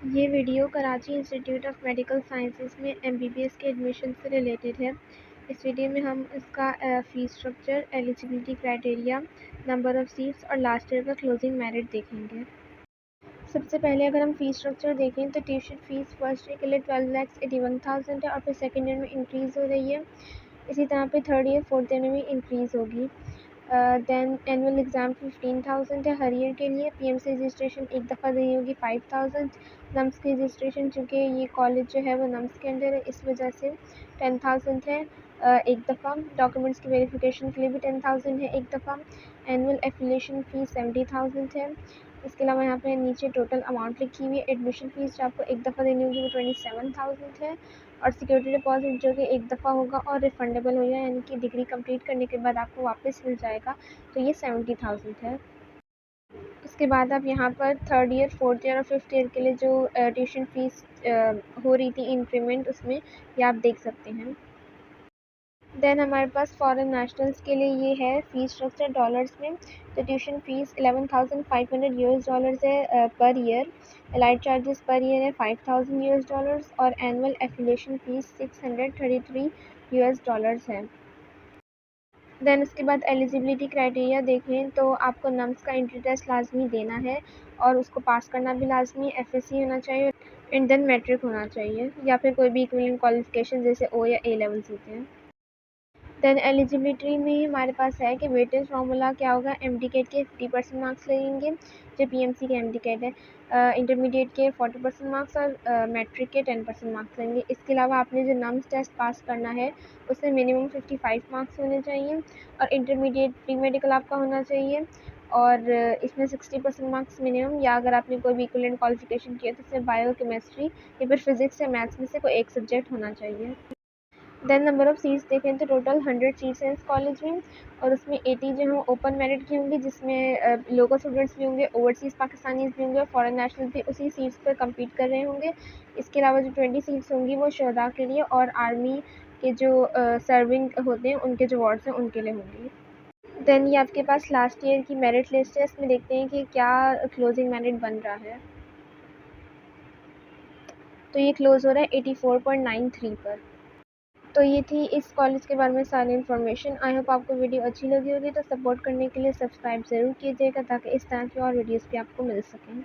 ये video Karachi institute of medical sciences में MBBS के एडमिशन से रिलेटेड है। इस वीडियो में हम इसका fees structure, eligibility criteria, number of seats और लास्ट ईयर का क्लोजिंग मेरिट देखेंगे। सबसे पहले अगर हम फ़ीस स्ट्रक्चर देखें तो ट्यूशन फ़ीस फर्स्ट ईयर के लिए 12,81,000 है और फिर सेकेंड ईयर में इंक्रीज़ हो रही है। इसी तरह पे थर्ड ईयर फोर्थ ईयर में भी इंक्रीज़ होगी। दैन एनुअल एग्ज़ाम 15,000 है हर ईयर के लिए। पीएमसी रजिस्ट्रेशन एक दफ़ा देनी होगी 5,000। नम्स की रजिस्ट्रेशन, चूँकि ये कॉलेज जो है वो नम्स के अंडर है, इस वजह से 10,000 है एक दफ़ा। डॉक्यूमेंट्स की वेरिफिकेशन के लिए भी 10,000 है एक दफ़ा। एनुअल एफिलिएशन फ़ीस 70,000 है। इसके अलावा यहाँ पे नीचे टोटल अमाउंट लिखी हुई है। एडमिशन फ़ीस जो आपको एक दफ़ा देनी होगी वो 27,000 है और सिक्योरिटी डिपॉजिट जो कि एक दफ़ा होगा और रिफ़ंडेबल होगा, यानी कि डिग्री कंप्लीट करने के बाद आपको वापस मिल जाएगा, तो ये 70,000 है। उसके बाद आप यहाँ पर थर्ड ईयर, फोर्थ ईयर और फिफ्थ ईयर के लिए जो ट्यूशन फ़ीस हो रही थी इंक्रीमेंट, उसमें ये आप देख सकते हैं। देन हमारे पास फॉरेन नेशनल्स के लिए ये है फ़ीस स्ट्रक्चर डॉलर्स में। तो ट्यूशन फ़ीस 11,500 यूएस डॉलर्स है per year. Allied charges per year है 5,000 यूएस डॉलर्स और annual affiliation fees 633 US dollars है। देन उसके बाद एलिजिबिलिटी क्राइटेरिया देखें तो आपको नम्स का एंट्री टेस्ट लाजमी देना है और उसको पास करना भी लाजमी। एफएससी होना चाहिए एंड देन मैट्रिक होना चाहिए या फिर कोई भी इक्विवेलेंट क्वालिफिकेशन जैसे ओ या ए लेवल्स होते हैं। देन एलिजिबिलिटी में हमारे पास है कि वेटेज फार्मूला क्या होगा। एमडीकेट के 50% मार्क्स लगेंगे जो पीएमसी के एमडीकेट है। इंटरमीडिएट के 40% मार्क्स और मैट्रिक के 10% मार्क्स लगेंगे। इसके अलावा आपने जो नम्स टेस्ट पास करना है उसमें मिनिमम 55 मार्क्स होने चाहिए और इंटरमीडिएट प्री मेडिकल आपका होना चाहिए और इसमें 60% मार्क्स मिनिमम, या अगर आपने कोई भी इक्विवेलेंट क्वालिफिकेशन किया तो उसमें बायो, केमिस्ट्री या फिर फिजिक्स या मैथ्स में से कोई एक सब्जेक्ट होना चाहिए। देन नंबर ऑफ़ सीट्स देखें तो टोटल 100 सीट्स हैं इस कॉलेज में और उसमें 80 जो हैं ओपन मेरिट की होंगी, जिसमें लोकल स्टूडेंट्स भी होंगे, ओवरसीज़ पाकिस्तानीज़ भी होंगे और फॉरेन नेशनल भी उसी सीट्स पर कम्पीट कर रहे होंगे। इसके अलावा जो 20 सीट्स होंगी वो शहदा के लिए और आर्मी के जो सर्विंग होते हैं उनके जो वार्ड्स हैं उनके लिए होंगी। देन ये आपके पास लास्ट ईयर की मेरिट लिस्ट है, इसमें देखते हैं कि क्या क्लोजिंग मेरिट बन रहा है। तो ये क्लोज़ हो रहा है 84.93 पर। तो ये थी इस कॉलेज के बारे में सारी इन्फॉर्मेशन। आई होप आपको वीडियो अच्छी लगी होगी, तो सपोर्ट करने के लिए सब्सक्राइब ज़रूर कीजिएगा ताकि इस तरह की और वीडियोस भी आपको मिल सकें।